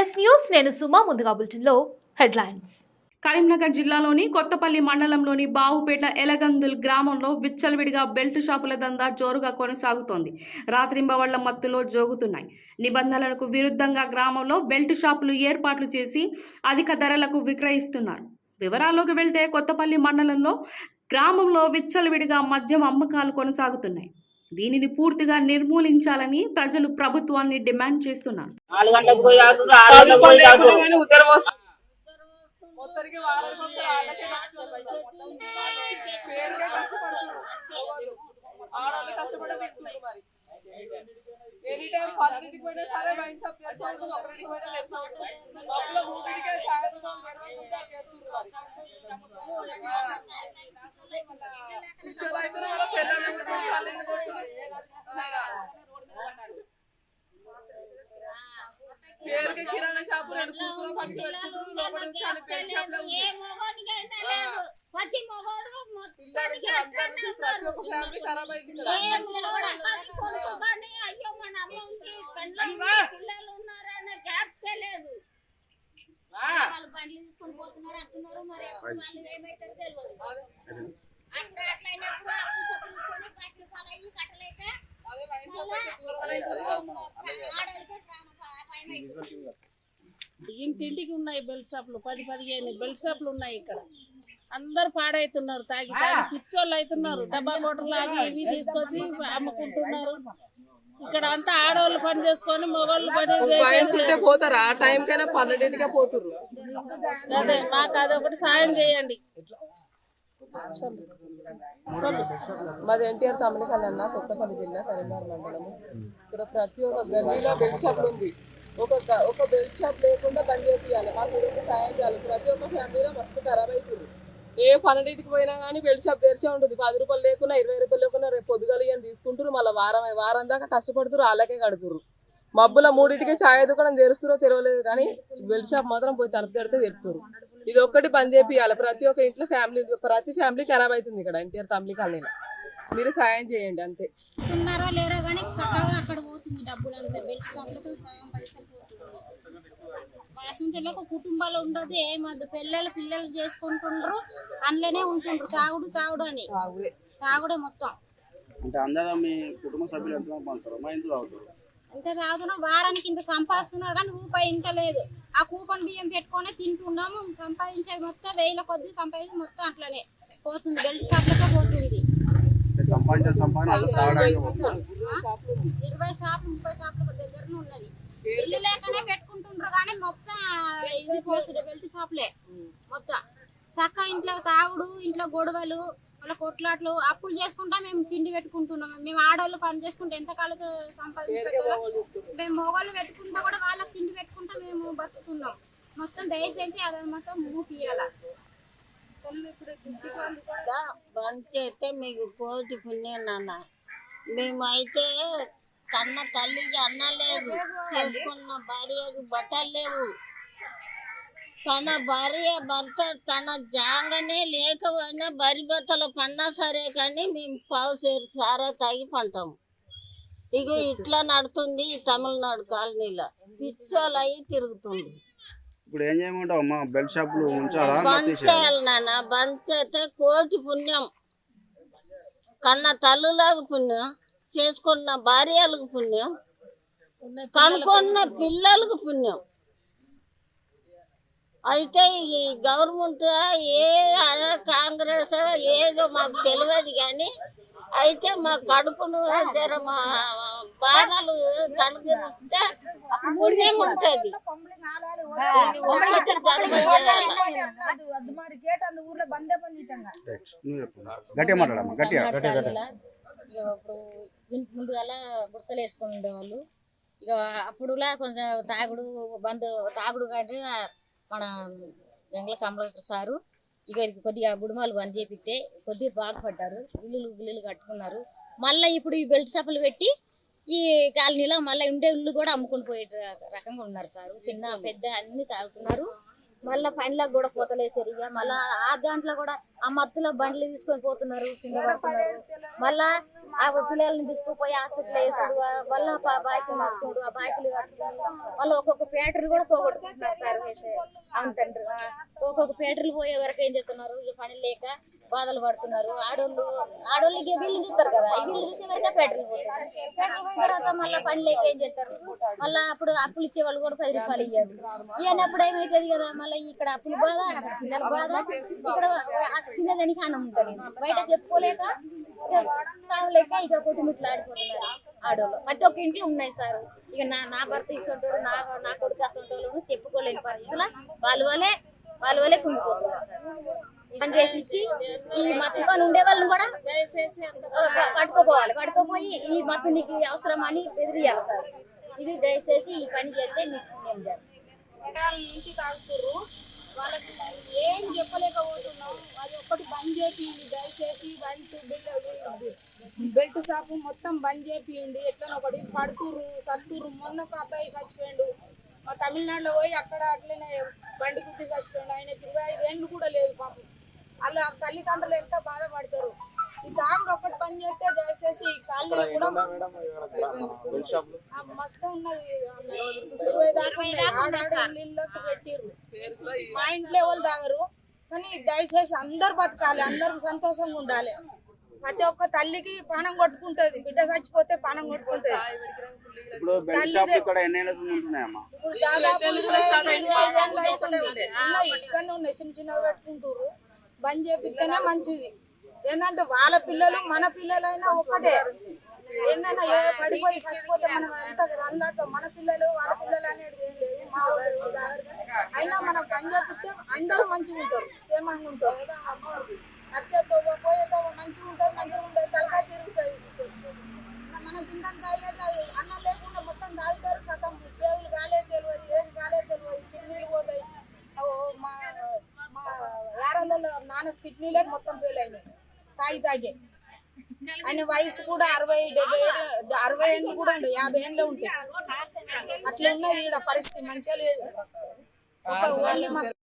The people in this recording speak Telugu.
ఎస్ న్యూస్ నేను సుమా ముందుగా బులెటిన్లో హెడ్లైన్స్. కరీంనగర్ జిల్లాలోని కొత్తపల్లి మండలంలోని బావుపేట ఎలగందుల్ గ్రామంలో విచ్చలవిడిగా బెల్ట్ షాపుల దందా జోరుగా కొనసాగుతోంది. రాత్రింబవళ్ల మత్తులో జోగుతున్నాయి. నిబంధనలకు విరుద్ధంగా గ్రామంలో బెల్ట్ షాపులు ఏర్పాట్లు చేసి అధిక ధరలకు విక్రయిస్తున్నారు. వివరాల్లోకి వెళ్తే కొత్తపల్లి మండలంలో గ్రామంలో విచ్చలవిడిగా మద్యం అమ్మకాలు కొనసాగుతున్నాయి. దీనిని పూర్తిగా నిర్మూలించాలని ప్రజలు ప్రభుత్వాన్ని డిమాండ్ చేస్తున్నారు. ఎనీ టైం పర్టికి పోయినా సరే మైండ్ సబ్ చేస్తాడు ఒకరికి పోయినా తెచ్చాడు బాబులో మూడిటికే సాయంత్రం పేరుకి కిరాణా షాపు రెండు కూతురు పనికి వచ్చాడు లోపల పేరు షాపులో పిల్లలకి అందరికీ ప్రతి ఒక్క ఫ్యామిలీ ఖరాబ్ అయింది. బండ్లు తీసుకొని పోతున్నారు అత్తున్నారు మరి వాళ్ళు ఏమైతారో తెలియదు. అప్పుడు అట్లయినప్పుడు అప్పు సప్పు తీసుకొని రూపాయలు అయ్యి కట్టలేక ఇంటింటికి ఉన్నాయి బెల్ట్ షాపులు 10-15 బెల్ట్ షాపులు ఉన్నాయి. ఇక్కడ అందరు పాడైతున్నారు, తాగి తాగి పిచ్చోళ్ళు అవుతున్నారు. డబ్బా కోటలు అవి ఇవి తీసుకొచ్చి అమ్ముకుంటున్నారు. ఇక్కడ అంతా ఆడవాళ్ళు పని చేసుకొని మగవాళ్ళు పని పోతారు. ఆ టైం కైనా 12కే పోతున్నారు. అదే మాకు అదొకటి సాయం చేయండి. మాది ఎన్టీఆర్ తమిళకల్లన్న కొత్తపల్లి జిల్లా కరీంనగర్ మండలము. ఇక్కడ ప్రతి ఒక్క గల్లీలో బెల్ట్ షాప్ ఉంది. ఒక బెల్ట్ షాప్ లేకుండా బంద్ చేయాలి. మాకు ఇదొక సాయం చేయాలి. ప్రతి ఒక్క ఫ్యామిలీలో మస్తు ఖరాబ్ అవుతుంది. ఏ 12కి పోయినా కానీ బెల్ట్ షాప్ తెరిచే ఉంటుంది. 10 రూపాయలు లేకున్నా 20 రూపాయలు లేకున్నా రేపు పొద్దుగాలి అని తీసుకుంటారు. మళ్ళీ వారం దాకా కష్టపడుతురు, అలాగే కడుతురు. మబ్బుల 3టికే ఛాయ్ దుకాణం తెరుస్తారో తెరవలేదు కానీ బెల్ట్ షాప్ మాత్రం పోయి తలుపు తెరితే తెరుతురు. ఇది ఒక్కటి బంద్ చేయాలి. ప్రతి ఒక్క ఇంట్లో ప్రతి ఫ్యామిలీ ఖరాబ్ అవుతుంది. ఇక్కడ ఎన్టీఆర్ తమిళ కాలనీలో మీరు సాయం చేయండి అంతే. ఇస్తున్నారో లేరో కానీ చక్కగా అక్కడ పోతుంది డబ్బులు అంతా. బెల్ట్ షాపులతో సగం పైసలు పోతుంది. వాసుంటలకు కుటుంబాలు ఉండదు ఏమద్దు. పిల్లలు చేసుకుంటుండ్రు, అందులోనే ఉంటుండ్రు. తాగుడు అని తాగుడే మొత్తం. అంటే అందరూ మీ కుటుంబ సభ్యులు ఎంత పంపుతారు? మా ఇంట్లో తాగుతారు అంటే తాగుతున్నాం. వారానికి ఇంత సంపాదిస్తున్నారు కానీ రూపాయి ఇంట లేదు. ఆ కూపన్ బియ్యం పెట్టుకొని తింటున్నాము. సంపాదించేది మొత్తం 1000 కొద్ది సంపాదించి మొత్తం అట్లనే పోతుంది. బెల్ట్ షాప్లతో పోతుంది. 20 షాపులు 30 షాపుల దగ్గరనే ఉన్నది. ఇల్లు లేకనే పెట్టుకుంటుండ్రు కానీ మొత్తం ఇది పోతుంది. బెల్ట్ షాపులే మొత్తం. చక్క ఇంట్లో తాగుడు, ఇంట్లో గొడవలు, వాళ్ళ కొట్లాట్లు, అప్పులు చేసుకుంటా మేము తిండి పెట్టుకుంటున్నాం. మేము ఆడవాళ్ళు పని చేసుకుంటే ఎంత కాళ్ళకు సంపాదించుకుంటాం. మేము మొగోళ్ళు పెట్టుకుంటా కూడా వాళ్ళకి తిండి పెట్టుకుంటా మేము బతుకుతున్నాం. మొత్తం దయచేసి అది మొత్తం మూపియాల. బంద్ చేస్తే మీకు కోటి పుణ్యం నాన్న. మేమైతే కన్న తల్లికి అన్న లేదు, చేసుకున్న భార్యకు బట్టలు లేవు. తన భార్య భర్త తన జాంగనే లేకపోయినా బరి బట్టలు పన్నా సరే కానీ మేము పావు సేరు సారా తాగి పంటాము. ఇక ఇట్లా నడుతుంది ఈ తమిళనాడు కాలనీలో. పిచ్చోళ్ళు అయ్యి తిరుగుతుంది. ఇప్పుడు ఏం చేయమంటావు అమ్మా? బెల్ట్ షాపులు బంద్ చేయాలి నాన్న. బంద్ చేస్తే కోటి పుణ్యం. కన్న తల్లులకు పుణ్యం, చేసుకున్న భార్యలకు పుణ్యం, కనుక్కున్న పిల్లలకు పుణ్యం. అయితే ఈ గవర్నమెంట్ ఏ కాంగ్రెస్ ఏదో మాకు తెలియదు కానీ అయితే మా కడుపును జర మా బాధలు కనుగొనిస్తే పుణ్యం ఉంటుంది. ఇప్పుడు దీనికి ముందుగాల బుర్సలు వేసుకొని ఉండేవాళ్ళు. ఇక అప్పుడులా కొంచెం తాగుడు కంటే మన జంగల కమలాకర్ సారు ఇక కొద్దిగా గుడుమాలు బంద్ చేపిస్తే కొద్దిగా బాగుపడ్డారు. ఇల్లులు కట్టుకున్నారు. మళ్ళీ ఇప్పుడు ఈ బెల్ట్ షాపులు పెట్టి ఈ కాలనీలో మళ్ళీ ఉండే ఇల్లు కూడా అమ్ముకొని పోయే రకంగా ఉన్నారు సారు. చిన్న పెద్ద అన్ని తాగుతున్నారు. మళ్ళా పనిలోకి కూడా పోతలేసారు. ఇక మళ్ళా ఆ దాంట్లో కూడా ఆ మత్తులో బండ్లు తీసుకొని పోతున్నారు, కింద పడుతున్నారు. మళ్ళా ఆ పిల్లల్ని తీసుకుపోయి హాస్పిటల్ వేసుడు, మళ్ళీ బాయ్కులు తీసుకుంటూ ఆ బాయ్కులు కట్టుకుని మళ్ళీ ఒక్కొక్క పేటర్లు కూడా పోగొట్టుకుంటున్నారు సార్. అవును తండ్రి, ఒక్కొక్క పేటర్లు పోయే వరకు ఏం చేస్తున్నారు, ఇక పని లేక బాధలు పడుతున్నారు. ఆడోళ్ళు ఇక వీళ్ళు చూస్తారు కదా, ఈ వీళ్ళు చూసే వరకే పెట్రోల్ పోతారు. పెట్రోల్ పోయిన తర్వాత మళ్ళీ పని లేక ఏం చేస్తారు, మళ్ళీ అప్పుడు అప్పులు ఇచ్చే వాళ్ళు కూడా 10 రూపాయలు ఇవ్వాలి. ఇవన్నప్పుడు ఏమవుతుంది కదా, మళ్ళీ ఇక్కడ అప్పులు బాధ, అక్కడ పిల్లల బాధ, ఇక్కడ తినేదానికి అన్నం ఉంటుంది. బయట చెప్పుకోలేక ఇక సాగులేక ఇక కొట్టుమిట్లు ఆడిపోతున్నారు ఆడోళ్ళు. ప్రతి ఒక్క ఇంట్లో ఉన్నాయి సార్. ఇక నా భర్త ఇస్తుంటారు, నా కొడుకు అసంటోళ్ళు చెప్పుకోలేని పరిస్థితుల్లో వాళ్ళ వల్లే కుంగిపోతున్నారు సార్. పని చేయించి ఈ మత్తుతో ఉండే వాళ్ళని కూడా పట్టుకోపోయి ఈ మత్తు నీకు అవసరం అని బెదిరియాలి సార్. ఇది దయచేసి ఈ పని చేస్తే మీకు పుణ్యం జరుగుతుంది. నుంచి తాగుతుర్రు, వాళ్ళకి ఏం చెప్పలేకపోతున్నాం. అది ఒక్కటి బంద్ చేపియండి దయచేసి. బెల్ట్ షాపు మొత్తం బంద్ చేపియండి. ఎట్లా ఒకటి పడుతుర్రు, సత్తుర్రు. మొన్న ఒక అబ్బాయి చచ్చిపోయాడు మా తమిళనాడులో పోయి, అక్కడ అట్లనే బండి గుద్ది చచ్చిపోయాడు. ఆయనకి 25 ఏళ్ళు కూడా లేదు పాపం. వాళ్ళ తల్లిదండ్రులు ఎంత బాధపడతారు. ఈ తాగుడు ఒక్కటి పని చేస్తే దయచేసి కాళ్ళు కూడా మస్తు ఉన్నది. 20 దాకా ఇళ్ళకి పెట్టిర్రు. మా ఇంట్లో ఎవరు తాగరు, కానీ దయచేసి అందరు బతకాలి, అందరూ సంతోషంగా ఉండాలి. ప్రతి ఒక్క తల్లికి పానం కొట్టుకుంటది, బిడ్డ చచ్చిపోతే పానం కొట్టుకుంటది. ఇప్పుడు బెల్ట్ షాప్ ఇక్కడ ఎన్ని ఏళ్ళ నుంచి ఉంటున్నాయమ్మా? ఇప్పుడు దాదాపు 25 ఏళ్ళు అవుతుంది. ఇక్కడనే ఉన్నాయి, చిన్న చిన్నవి పెట్టుకుంటారు. బంద్ చేపిస్తేనే మంచిది. ఏంటంటే వాళ్ళ పిల్లలు మన పిల్లలైనా ఒక్కటే. ఏంటన్నా పడిపోయి చచ్చిపోతే మనం ఎంత అల్లాడతాం. మన పిల్లలు వాళ్ళ పిల్లలు అనేది ఏం లేదు. మా అయినా మనం బంద్ చేపిస్తే అందరూ మంచిగా ఉంటారు, క్షేమంగా ఉంటారు. వచ్చేతో పోయేతో మంచిగా ఉంటుంది, తలకాయ తిరుగుతుంది. మనం తింటాం తాగేది అన్నం లేకుండా మొత్తం తాగుతారు. కథం ఉపయోగాలు కాలేదు తెలియదు, ఏది కాలేదు తెలియదు. కిడ్నీలు పోతాయి. మా యారలలో నాన్న కిడ్నీలే మొత్తం ఫెయిల్ అయినాయి తాగి. ఆయన వయసు కూడా 60 ఏళ్ళు కూడా ఉండే, 50 ఏళ్ళు ఉంటాయి. అట్లా ఉన్నది ఈడ పరిస్థితి మంచిగా లేదు.